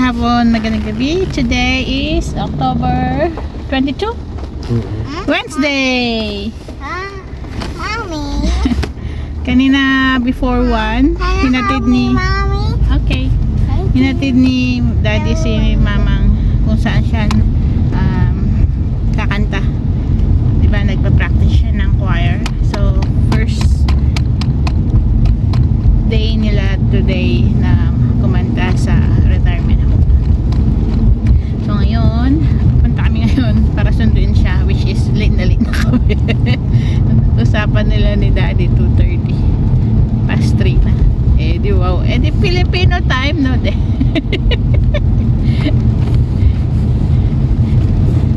hapon, magandang gabi. Today is October 22? Wednesday! Mommy. Kanina before 1, hinatid ni... Mommy. Okay. Hinatid ni Daddy si Mamang kung saan siya kakanta. Diba, nagpa-practice siya ng choir. So, first day nila today na kumanta sa retirement home. So ngayon, punta kami ngayon para sunduin siya, which is late na kami. Usapan nila ni Daddy 2:30 past 3 na. Eh di wow, eh di Filipino time no de.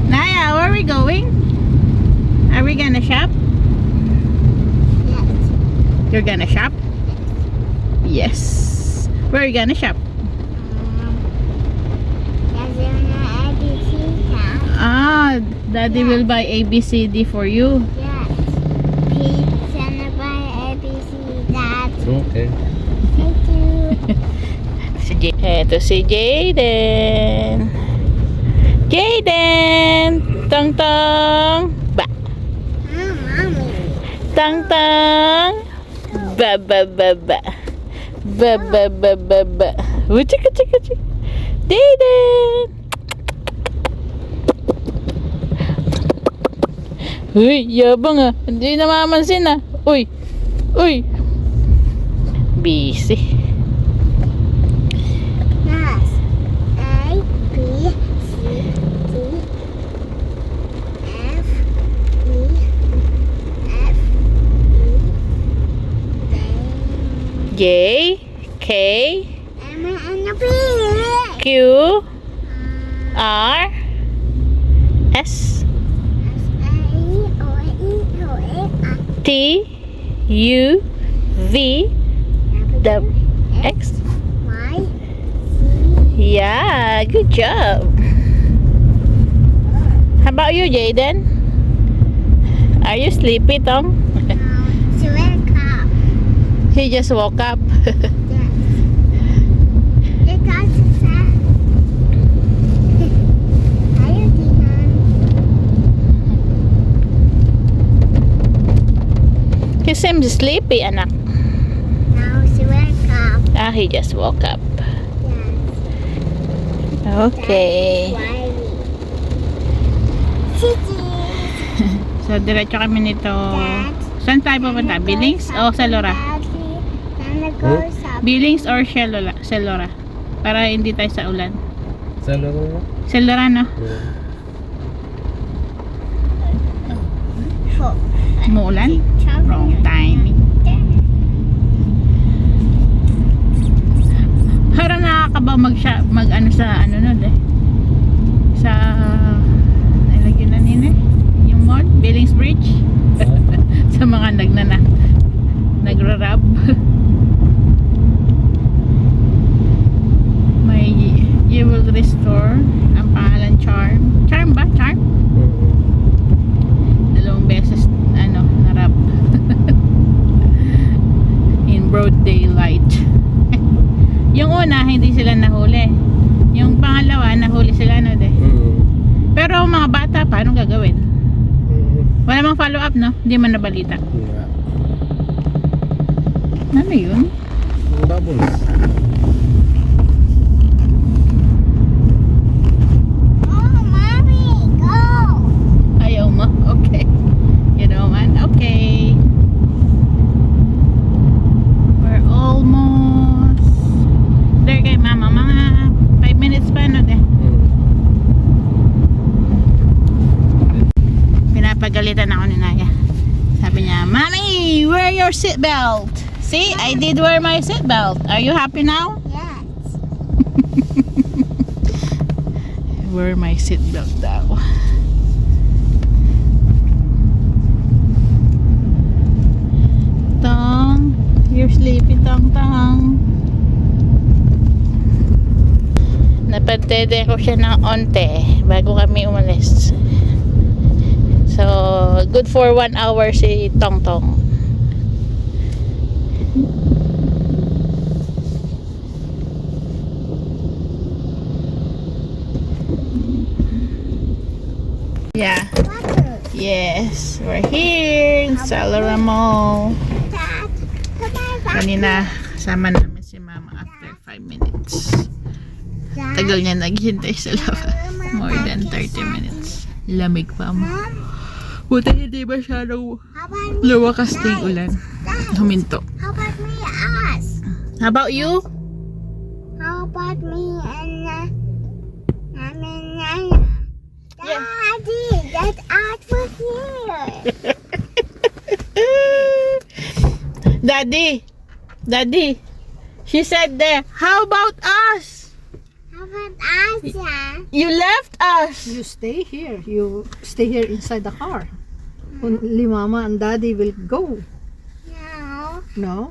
Naya, where are we going? Are we gonna shop? Yes. You're gonna shop? Yes. Where are you gonna shop? ABC now. Ah, Daddy will buy ABCD for you. Yes. Please send by ABC, Dad. Okay. Thank you. Eto si Jaden. Jaden! Tang tang! Ba! Mommy. Tang tang! Ba ba ba ba! Ba ba ba ba ba! Chika chika chika! Jaden! Uy, yabang ah! Hindi namamansin ah! Uy! Uy! Busy. Yes. A, B, C, D, F, E, F, E, J, K, M, N, P. Q, R, S, T, U, V, W, X. Y, Yeah, good job. How about you, Jaden? Are you sleepy, Tom? C, wake up. He just woke up. Yes. Because it's Ayaw dinan. He seems sleepy, anak. Now she wake up. Ah, he just woke up. Yes. Okay. City. So, diretso kami nito. Dad. Saan tayo pupunta? Billings o Selora? Billings or Selora? Para hindi tayo sa ulan. Saan na mo? Selora, no? Umuulan? Wrong timing. Parang nakakaba mag ano sa ano no de. Sa nilagyan na nila yung mall, Billings Bridge. Sa mga nagra-rab. May jewelry store, ang pangalan Charm. Charm ba? Charm? Dalawang beses ano, narab. In broad daylight. Yung una, hindi sila nahuli. Yung pangalawa, nahuli sila no de. Pero mga bata, paano gagawin? Wala mang follow up, no? Hindi man nabalita. Ano yun? Bubbles. Oh, mommy, go. Ayaw mo? Okay. You know man? Okay. We're almost there kay mama. Mga 5 minutes pa, no de? Pinapagalitan ako ni Naya. Sabi niya, Mommy, wear your seatbelt. See, I did wear my seatbelt. Are you happy now? Yes. Wear my seatbelt daw. Tang, you're sleepy, Tang Tang. Napagdede ko siya ng onte bago kami umalis. So, good for 1 hour si Tong Tong. Yeah. Water. Yes. We're here in Salera Mall. Dad, come on, water. Kanina, kasama namin si Mama after 5 minutes. Dad, Tagal niya naghihintay sa labas. More than 30 minutes. Lamig pa mo. Mom, Buti hindi masyadong how about me? lumakas na yung ulan. Dad, Huminto. how about me us? How about you? How about me and Nana? Yeah. Daddy, that art was here. Daddy. She said there, how about us? How about us, yeah? You left us. You stay here. You stay here inside the car. Only Mama and Daddy will go. No, No?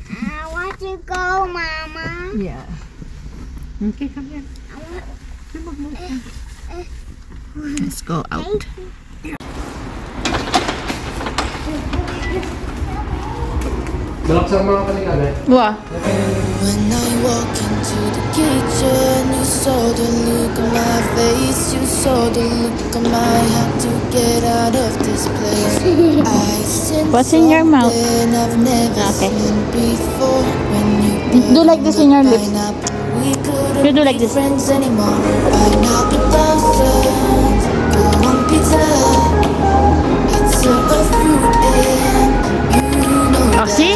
I want to go, Mama. Yeah. Okay, come here. Let's go out. Balaksan mga kanina eh. Wow. When I walk into the kitchen, you saw the look on my face, you saw the look on my heart to get out of this place. I sensed What's in your mouth? something I've never Okay. seen before. When you Do like this in your lips. pineapple, we couldn't You do like be this. friends anymore. Pineapple thousand, go on pizza. It's a fruit and you know Oh, see?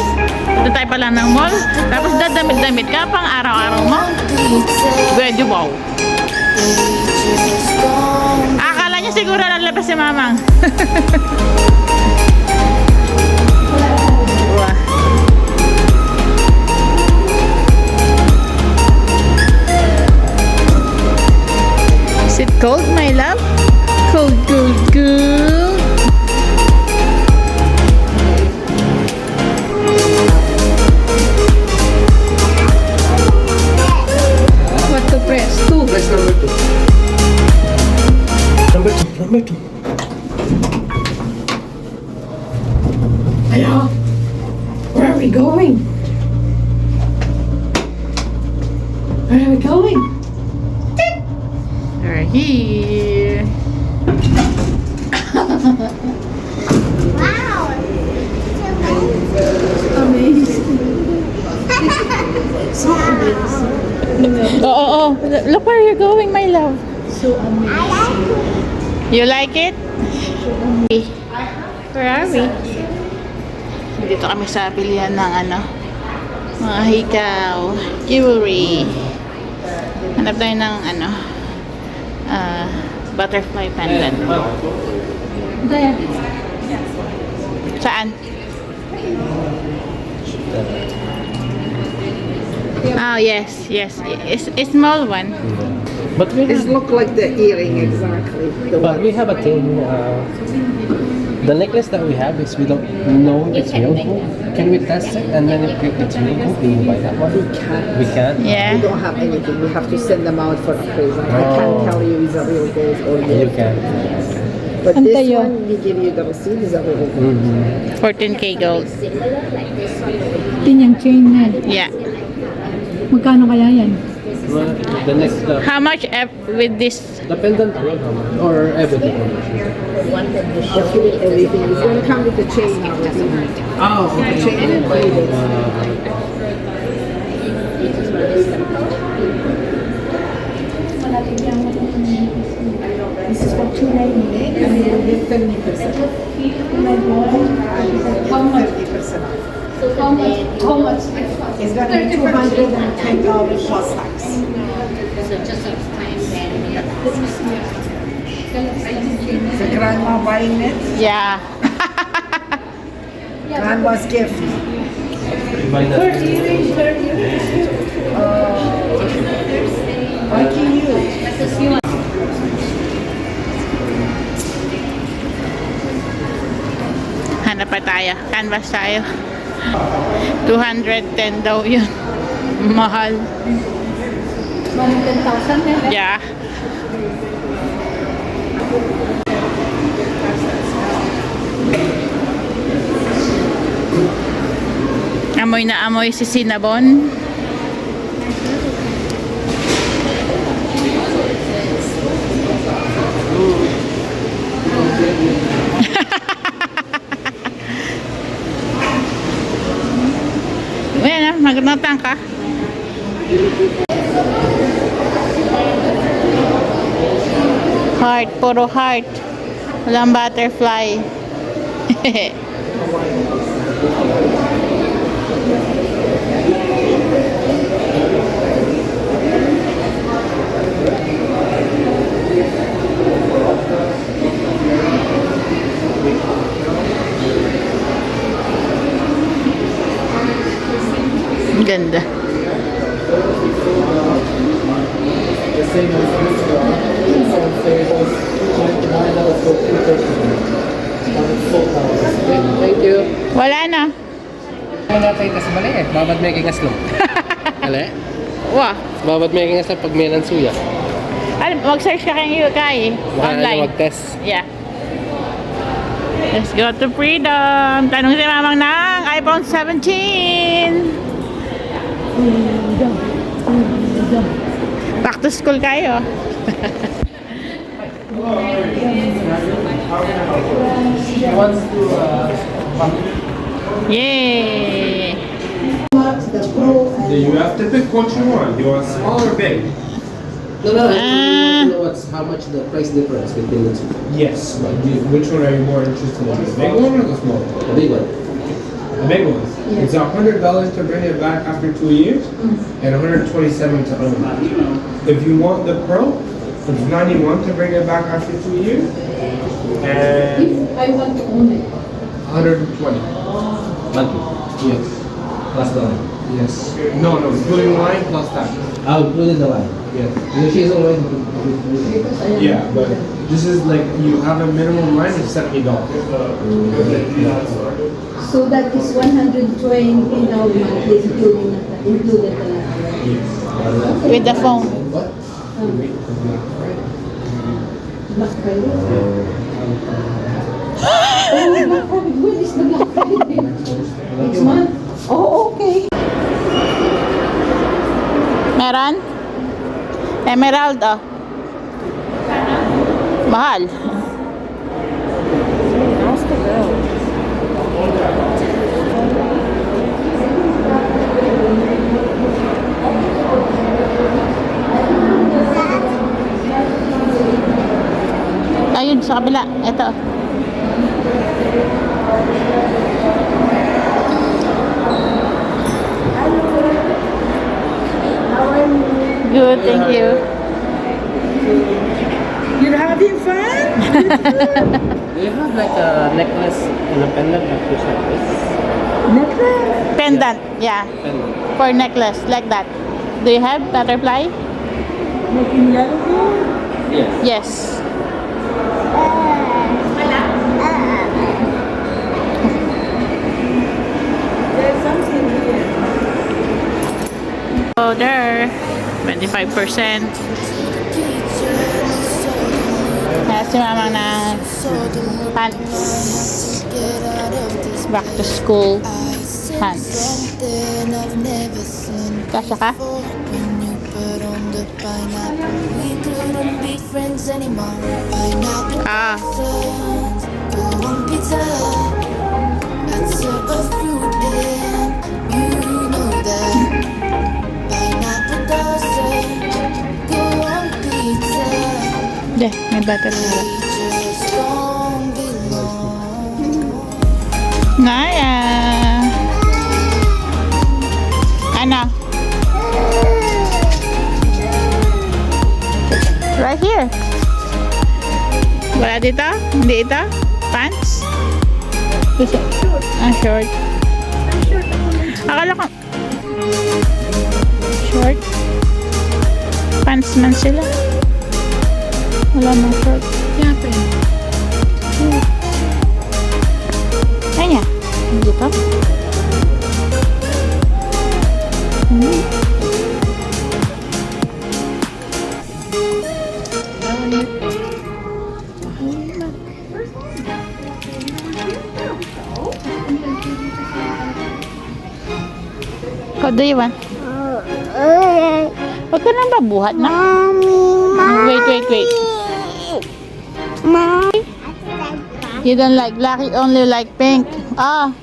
Ito tayo pala ng mall. Tapos dadamit-damit ka pang araw-araw mo. pizza. Pwede wow. They just don't Akala niya siguro lalabas si Mamang. Wow. Is it cold, my love? Cold, cold, cold. What to press? Two. Press number 2. Number 2. Hello? Where are we going? Where are we going? We're here. Wow. Amazing. So amazing. Oh. Look where you're going, my love. So amazing. I like it. You like it? Where are we? Dito kami sa bilihan ng mga hikaw, jewelry. Hanap tayo ng butterfly pendant. There. Saan? Oh, yes. It's a small one. But we It have, look like the earring exactly. The but one. we have a thing. The necklace that we have is we don't know if it's real gold. Can we test it and then if it's real gold, we will buy that one? We can't. We can. We Yeah. don't have anything. We have to send them out for appraisal. I can't Oh. tell you is a real gold or You not. can. But this Antayo. one, we give you the receipt is a real gold. 14K gold. Yun yung chain na. Yeah. Magkano kaya yan? Well, the next, How much with this? the pendant alone, how much? Or everything? Actually, everything is going to come with the chain now. Oh, The chain included. This is for 290 and you will get 50%. How much? 50% off. How much? It's going to be $210 plus tax. The grandma buying it, Yeah. grandma's gift. Lucky you. Hanap pa tayo. Canvas tayo. 210 daw yun. Mahal. 110,000 na. Yeah. Amoy na amoy si Cinnabon. Heart, puro heart. Walang butterfly. Ang ganda. Thank you. Wala na. Ano tayo tas bali eh. Babad may kingas lang. Ale? Wah. Babad may kingas lang pag may nansuya. Mag-search ka kay online. Mag-test. Yeah. Let's go to Freedom. Tanong si Mamang ng iPhone 17. Back to school kayo. Yay! You have to pick what you want. You want small or big? No, I want to know how much the price difference between the two. Yes, but which one are you more interested in? The big one or the small one? The big one. The big one. It's $100 to bring it back after 2 years, and $127 to own it. If you want the Pro, it's $91 to bring it back after 2 years, and I want to own it. $120. Monthly. Yes. Plus the line. Yes. No, including line plus tax. I'll include the line. Yes. Because she's already. Yeah, but this is like you have a minimum line of $70. So that is 120 now monthly, included the lahat. Yes. With the phone. What? Black Friday. Oh, Black Friday. When is the Black Friday? Next month? Oh, okay. Meron? Emerald, oh. Mahal. Ayun, sa kabila. Ito. Good, thank you. You're having fun? Do you have like a necklace and a pendant like this like this? Necklace? Pendant, yeah. Pendant. For necklace, like that. Do you have butterfly? Like in yellow gold? Yes. Yes. There's something here. So there, 25%. Kaya si mama na pants. Back to school pants. Kasya ka? Ah. Deh, may butterfly. Naya. Ano? Right here. Wala dito? Hindi ito? Pants? Ah, short. Akala ko short. Pants man sila. Wala mong short. Siyempre. Ayan. Dito. What do you want? Huwag ka nang babuhat na. Wait. You don't like black, you only like pink. Ah.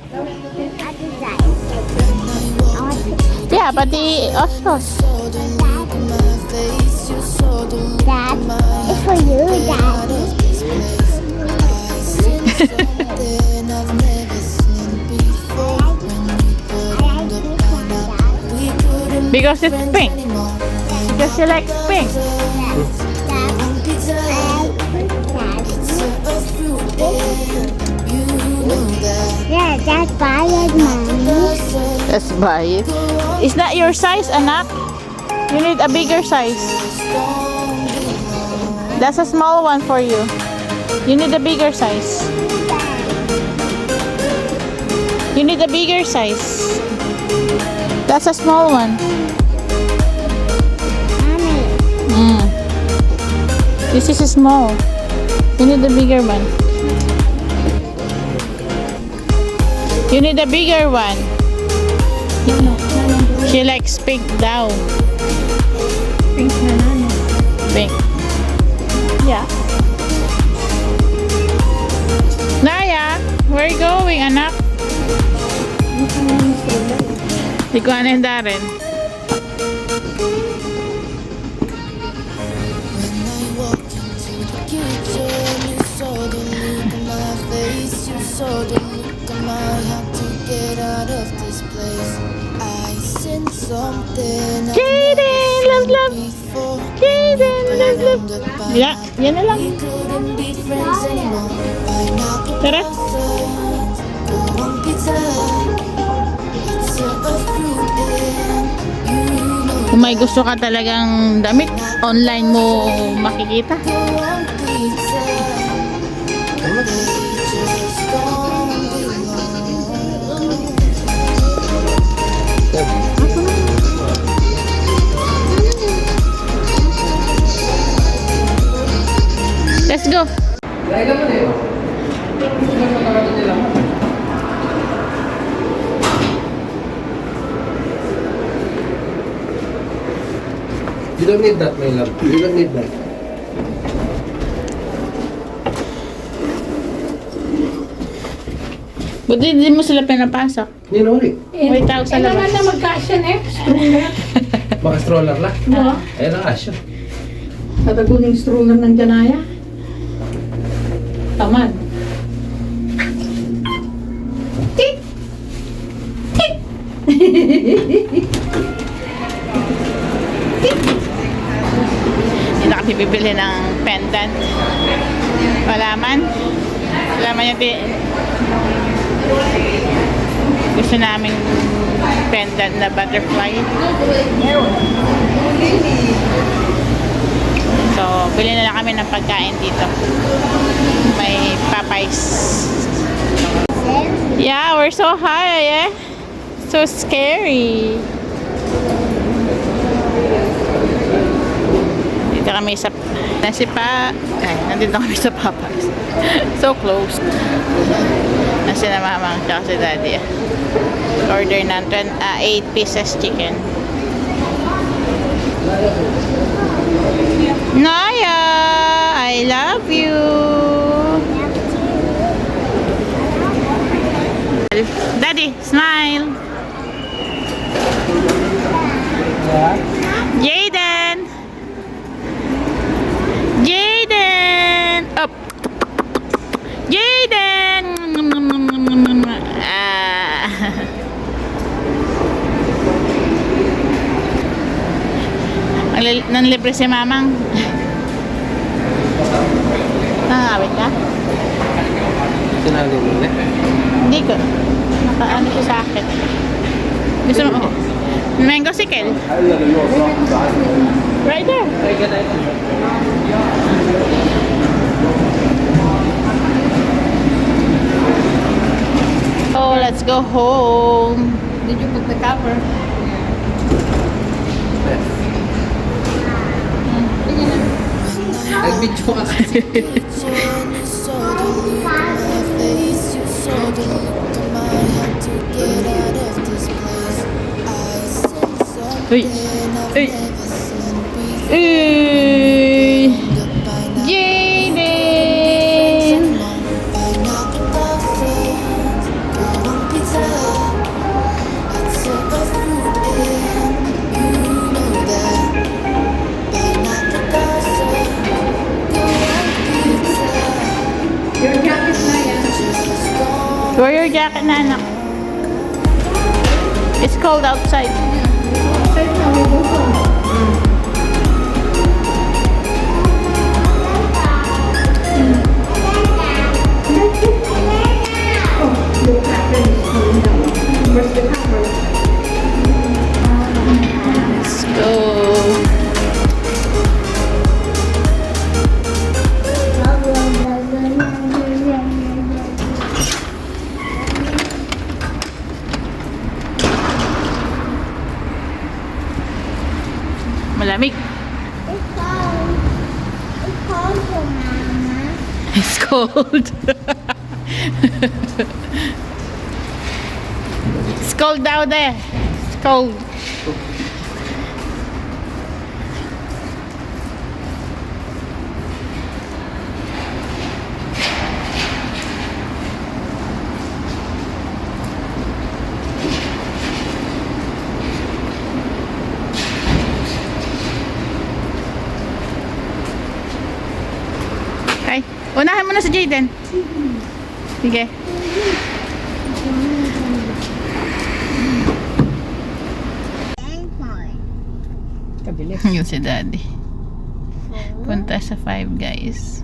Yeah, pati Oscars. Dad, it's for you, Dad. Because it's pink. Because she likes pink. Yeah, that's bad, mommy. Let's buy it. Is that your size, anak? You need a bigger size. That's a small one for you. You need a bigger size. You need a bigger size. That's a small one. Mommy. This is a small. You need a bigger one. You need a bigger one. She likes pink daw. Pink na nani. Pink. Yeah. Naya, where you going, anak? Di ko anenda rin. When I walked into the kitchen, you saw the look on my face. You saw the look on my heart to get out of this place. I sensed something I've Jaden, love, love. before. Jaden, love, love. Yeah, yan na lang. We couldn't be friends anymore. Pineapple Tara. blossoms, go on pizza. It's a fruit and you know Kung may gusto ka talagang damit, online mo makikita. go on pizza. They just don't belong. Let's go. You don't need that, my love. You don't need that. Buti hindi mo sila pinapasok. You know it. May tao sa labas. na magkasya eh. Stroller. Baka stroller lang. No? Ayun ang asyo. Kataguning stroller ng Janaya. Tamad. Hindi na kami bibili ng pendant. Wala man. Wala man yung gusto namin pendant na butterfly. So, bili na lang kami ng pagkain dito. May Popeyes. Yeah, we're so high, eh? So scary. Dito kami sa nandito kami sa Popeyes. So close. Nasi na mamang tsaka si daddy. Order ng 8 pieces chicken. Naya, I love you. Daddy, smile. Jaden. Jaden. Up. Jaden. Ah. Nanlibre si mamang. Awit ka? Sinali mo ulit. Hindi ko. Nakaano siya sa akin. Gusto mo? Mango sickle. Right there. Oh, let's go home. Did you put the cover? Nag-video ka kasi. You saw the look on my face. You saw the look on my heart to get out of this place. I sensed Uy. something I've Uy. never seen before. Uy. The pineapple Jaden. pineapple blossoms, go on pizza. It's a fruit and you know that. Pineapple blossoms, go on pizza. Your jacket na yan. Just gone. Wear your jacket na, anak. It's cold outside. Outside na, Let's go. Malamig. It's cold. It's cold for Mama. It's cold. It's cold down there. It's cold. Ay, unahan mo na si Jaden. Sige. Kabilis. Yun si Daddy. Punta sa Five Guys.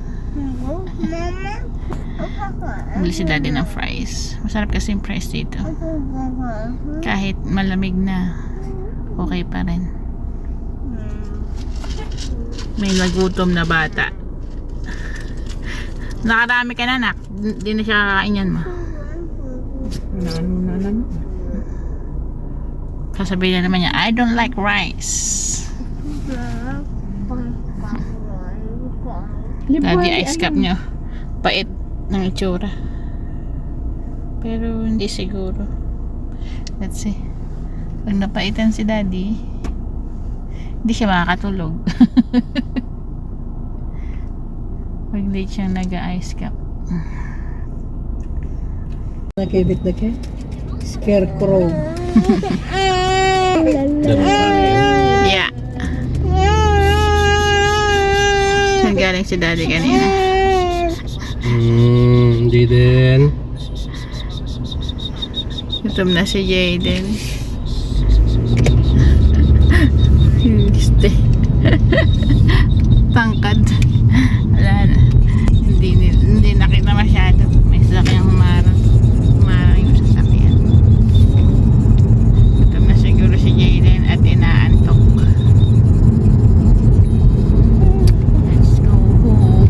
Bili si Daddy ng fries. Masarap kasi yung fries dito. Kahit malamig na, okay pa rin. May nagutom na bata. Nakarami ka na, nak. Hindi na siya kakain yan, ma. Ano. Sasabihin na naman niya, I don't like rice. Daddy ice cup niyo. Pait ng itsura. Pero hindi siguro. Let's see. Pag napaitan si Daddy, hindi siya makakatulog. Pag late siyang nag-ice cup. Nakibit na kay? Scarecrow. Yeah. Saan galing si Daddy kanina? Jaden. Gutom na si Jaden. Gusto. Tangkad. Wala na. Hindi nakita masyado. May sasakyan humarang. Humarang yung sasakyan. Gutom na siguro si Jaden at inaantok. Let's go home.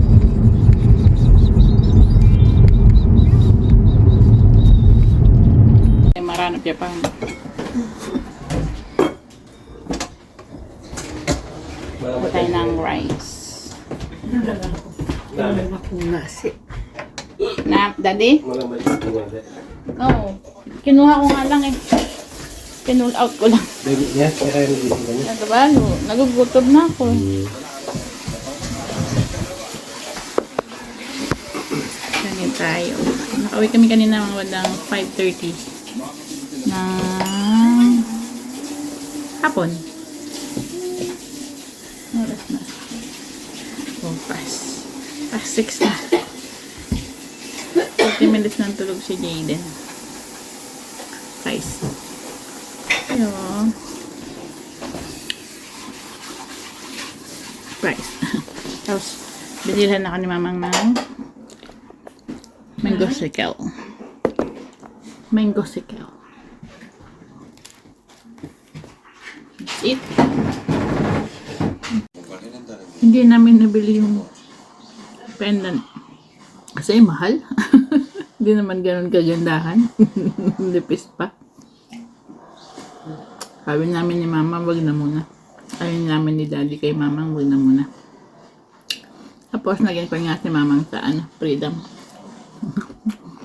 Ay, maranap niya pa. Tayo ng rice. Nasi. Na, Daddy? Malamay ito nga. Oo. Kinuha ko nga lang eh. Pinull out ko lang. Baby, yes, kaya yung gising ka niya. Ano ba? Nagugutom na ako. Ganyan tayo. Nakauwi kami kanina mga bandang 5:30 na hapon. Oras na. Oh, past 6 na. 40 minutes nang tulog si Jaden. Guys. Ayun. Rice. Tapos, binilhan ako ni Mamang ng mango sickle. Mango sickle. That's it. Hindi namin nabili yung pendant. Kasi mahal. Hindi naman ganun kagandahan. Lipis pa. Sabi namin ni Mama, wag na muna. Ayun namin ni Daddy kay Mamang, wag na muna. Tapos naging pa nga si Mamang sa Freedom.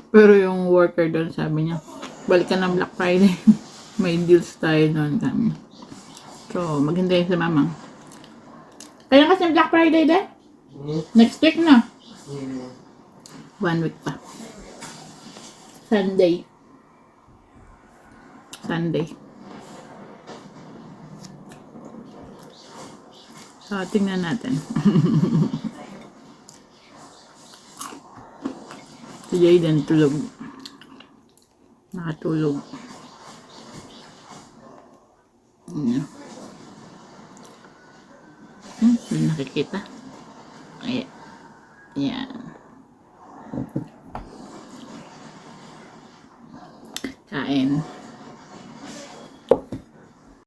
Pero yung worker doon sabi niya, balik ka ng Black Friday. May deals tayo doon kami. So, maghintay si Mamang. Kaya kasi Black Friday din? Next week na. 1 week pa. Sunday. So, tingnan natin. Si Jaden tulog. Nakatulog. Kita? Ayan. Ayan. Kain.